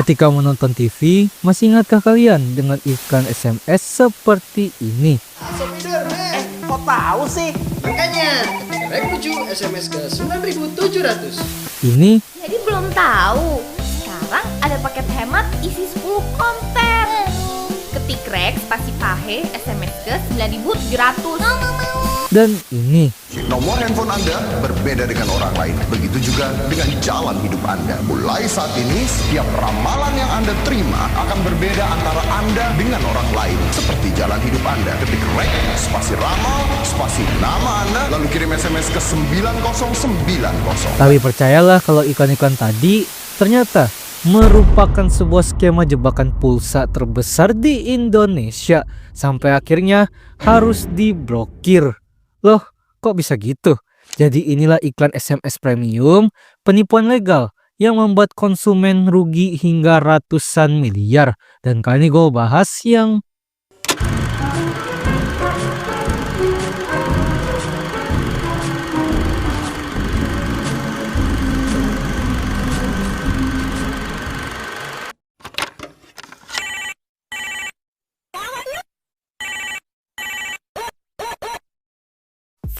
Ketika menonton TV, masih ingatkah kalian dengan iklan SMS seperti ini? Kok tahu sih? Makanya, ketika rek lucu SMS ke 9.700. Ini Jadi belum tahu. Sekarang ada paket hemat isi 10 konten. Ketik rek spasi pahe SMS ke 9.700. dan ini. Nomor handphone Anda berbeda dengan orang lain. Begitu juga dengan jalan hidup Anda. Mulai saat ini, setiap ramalan yang Anda terima akan berbeda antara Anda dengan orang lain. Seperti jalan hidup Anda. Ketik rek, spasi ramal, spasi nama Anda, lalu kirim SMS ke 9090. Tapi percayalah kalau iklan-iklan tadi ternyata merupakan sebuah skema jebakan pulsa terbesar di Indonesia. Sampai akhirnya harus diblokir. Loh, kok bisa gitu? Jadi inilah iklan SMS premium, penipuan legal yang membuat konsumen rugi hingga ratusan miliar. Dan kali ini gue bahas yang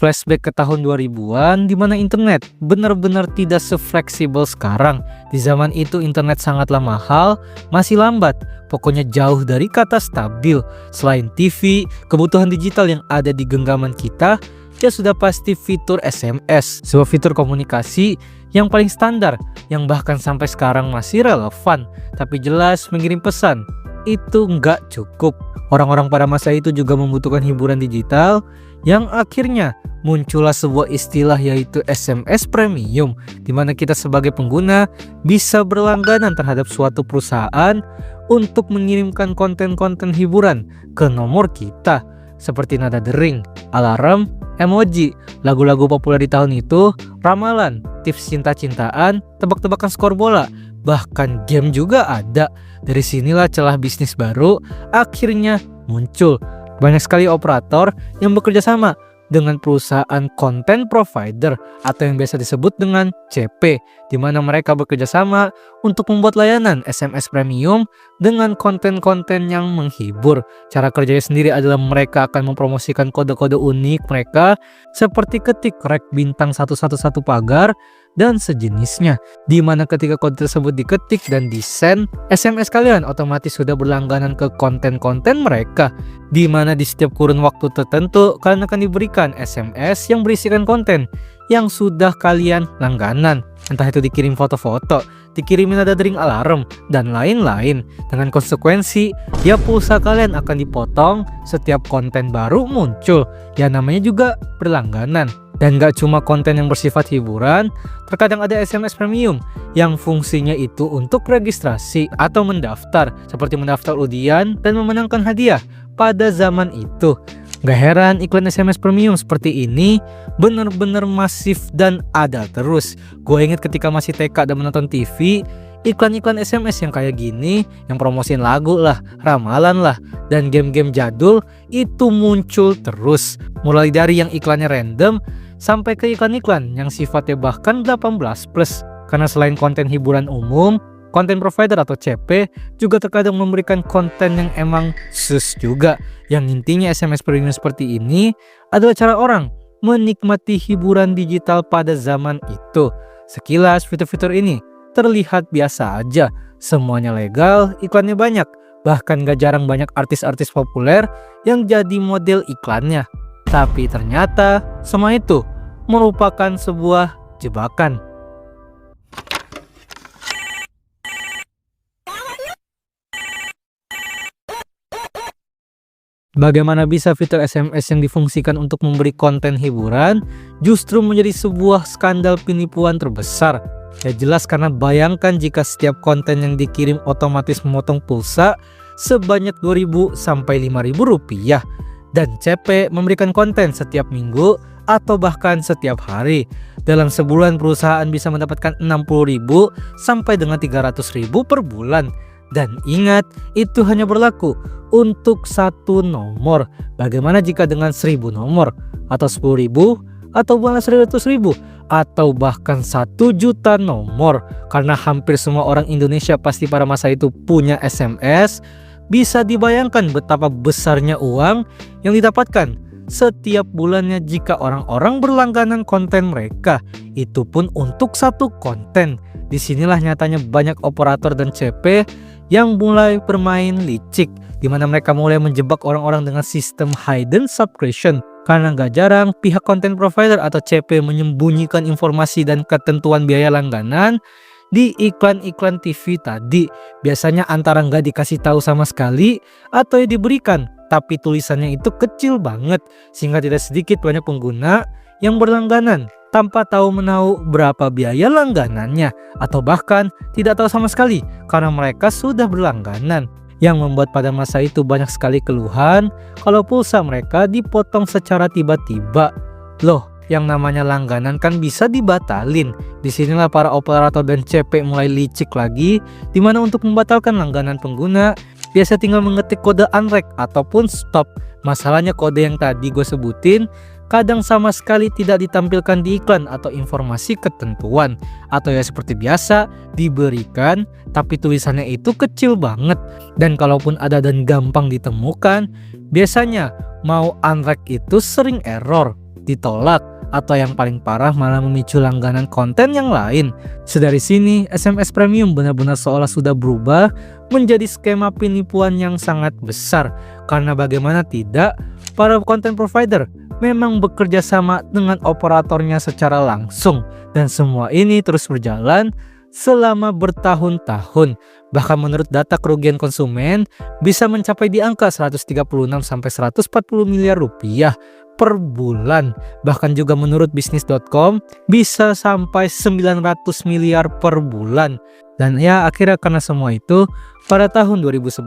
flashback ke tahun 2000-an di mana internet benar-benar tidak sefleksibel sekarang. Di zaman itu internet sangatlah mahal, masih lambat, pokoknya jauh dari kata stabil. Selain TV, kebutuhan digital yang ada di genggaman kita, ya sudah pasti fitur SMS, sebuah fitur komunikasi yang paling standar, yang bahkan sampai sekarang masih relevan. Tapi jelas mengirim pesan itu nggak cukup. Orang-orang pada masa itu juga membutuhkan hiburan digital, yang akhirnya muncullah sebuah istilah yaitu SMS premium, di mana kita sebagai pengguna bisa berlangganan terhadap suatu perusahaan untuk mengirimkan konten-konten hiburan ke nomor kita, seperti nada dering, alarm, emoji, lagu-lagu populer di tahun itu, ramalan, tips cinta-cintaan, tebak-tebakan skor bola, bahkan game juga ada. Dari sinilah celah bisnis baru akhirnya muncul. Banyak sekali operator yang bekerja sama dengan perusahaan content provider atau yang biasa disebut dengan CP, di mana mereka bekerja sama untuk membuat layanan SMS premium dengan konten-konten yang menghibur. Cara kerjanya sendiri adalah mereka akan mempromosikan kode-kode unik mereka seperti ketik rek bintang 111 pagar dan sejenisnya, di mana ketika kode tersebut diketik dan di-send, SMS kalian otomatis sudah berlangganan ke konten-konten mereka, di mana di setiap kurun waktu tertentu kalian akan diberikan SMS yang berisikan konten yang sudah kalian langganan. Entah itu dikirim foto-foto, dikirimin nada dering alarm, dan lain-lain. Dengan konsekuensi, ya pulsa kalian akan dipotong setiap konten baru muncul. Ya namanya juga berlangganan. Dan gak cuma konten yang bersifat hiburan, terkadang ada SMS premium yang fungsinya itu untuk registrasi atau mendaftar, seperti mendaftar undian dan memenangkan hadiah pada zaman itu. Gak heran iklan SMS premium seperti ini benar-benar masif dan ada terus. Gue inget ketika masih TK dan menonton TV, iklan-iklan SMS yang kayak gini, yang promosiin lagu lah, ramalan lah, dan game-game jadul itu muncul terus. Mulai dari yang iklannya random sampai ke iklan-iklan yang sifatnya bahkan 18+. Karena selain konten hiburan umum, konten provider atau CP juga terkadang memberikan konten yang emang sus juga. Yang intinya SMS premium seperti ini adalah cara orang menikmati hiburan digital pada zaman itu. Sekilas fitur-fitur ini terlihat biasa aja, semuanya legal, iklannya banyak, bahkan gak jarang banyak artis-artis populer yang jadi model iklannya. Tapi ternyata semua itu merupakan sebuah jebakan. Bagaimana bisa fitur SMS yang difungsikan untuk memberi konten hiburan justru menjadi sebuah skandal penipuan terbesar? Ya jelas karena bayangkan jika setiap konten yang dikirim otomatis memotong pulsa sebanyak 2.000 sampai 5.000 rupiah. Dan CP memberikan konten setiap minggu atau bahkan setiap hari. Dalam sebulan perusahaan bisa mendapatkan 60.000 sampai dengan 300.000 per bulan. Dan ingat, itu hanya berlaku untuk satu nomor. Bagaimana jika dengan 1.000 nomor? Atau 10.000? Atau bahkan 100.000? atau bahkan 1 juta nomor. Karena hampir semua orang Indonesia pasti pada masa itu punya SMS, bisa dibayangkan betapa besarnya uang yang didapatkan setiap bulannya jika orang-orang berlangganan konten mereka. Itu pun untuk satu konten. Disinilah nyatanya banyak operator dan CP yang mulai bermain licik, di mana mereka mulai menjebak orang-orang dengan sistem hidden subscription. Karena gak jarang pihak content provider atau CP menyembunyikan informasi dan ketentuan biaya langganan di iklan-iklan TV tadi. Biasanya antara nggak dikasih tahu sama sekali atau ya diberikan, tapi tulisannya itu kecil banget, sehingga tidak sedikit banyak pengguna yang berlangganan tanpa tahu menahu berapa biaya langganannya, atau bahkan tidak tahu sama sekali karena mereka sudah berlangganan. Yang membuat pada masa itu banyak sekali keluhan kalau pulsa mereka dipotong secara tiba-tiba. Loh, yang namanya langganan kan bisa dibatalin. Disinilah para operator dan CP mulai licik lagi, dimana untuk membatalkan langganan pengguna biasa tinggal mengetik kode unrek ataupun stop. Masalahnya kode yang tadi gue sebutin kadang sama sekali tidak ditampilkan di iklan atau informasi ketentuan, atau ya seperti biasa diberikan tapi tulisannya itu kecil banget, dan kalaupun ada dan gampang ditemukan, biasanya mau unrek itu sering error, ditolak, atau yang paling parah malah memicu langganan konten yang lain. Sedari sini SMS premium benar-benar seolah sudah berubah menjadi skema penipuan yang sangat besar, karena bagaimana tidak, para content provider memang bekerja sama dengan operatornya secara langsung, dan semua ini terus berjalan selama bertahun-tahun. Bahkan menurut data kerugian konsumen bisa mencapai di angka 136 sampai 140 miliar rupiah per bulan. Bahkan juga menurut bisnis.com bisa sampai 900 miliar per bulan. Dan ya akhirnya karena semua itu, pada tahun 2011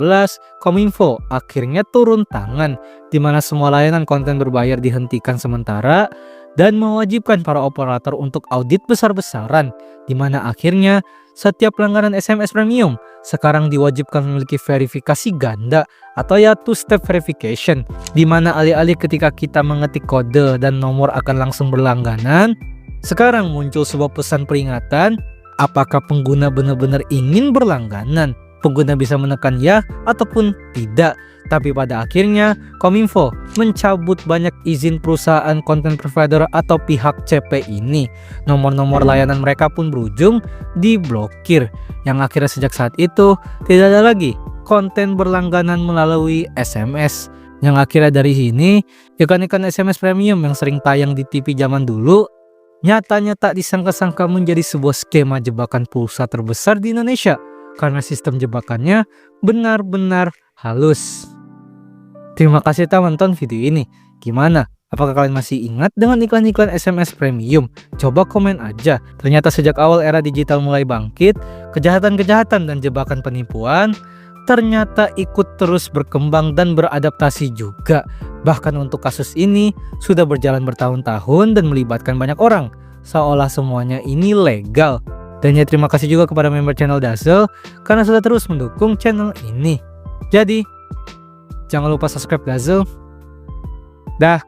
Kominfo akhirnya turun tangan, di mana semua layanan konten berbayar dihentikan sementara dan mewajibkan para operator untuk audit besar-besaran, di mana akhirnya setiap langganan SMS premium sekarang diwajibkan memiliki verifikasi ganda atau ya two-step verification, di mana alih-alih ketika kita mengetik kode dan nomor akan langsung berlangganan, sekarang muncul sebuah pesan peringatan apakah pengguna benar-benar ingin berlangganan. Pengguna bisa menekan ya ataupun tidak, tapi pada akhirnya Kominfo mencabut banyak izin perusahaan content provider atau pihak CP ini. Nomor-nomor layanan mereka pun berujung diblokir, yang akhirnya sejak saat itu tidak ada lagi konten berlangganan melalui SMS. Yang akhirnya dari sini iklan-iklan SMS premium yang sering tayang di TV zaman dulu nyatanya tak disangka-sangka menjadi sebuah skema jebakan pulsa terbesar di Indonesia, karena sistem jebakannya benar-benar halus. Terima kasih telah menonton video ini. Gimana? Apakah kalian masih ingat dengan iklan-iklan SMS premium? Coba komen aja. Ternyata sejak awal era digital mulai bangkit, kejahatan-kejahatan dan jebakan penipuan ternyata ikut terus berkembang dan beradaptasi juga. Bahkan untuk kasus ini sudah berjalan bertahun-tahun dan melibatkan banyak orang, seolah semuanya ini legal. Dan ya terima kasih juga kepada member channel Dazzle karena sudah terus mendukung channel ini. Jadi jangan lupa subscribe Dazzle. Dah.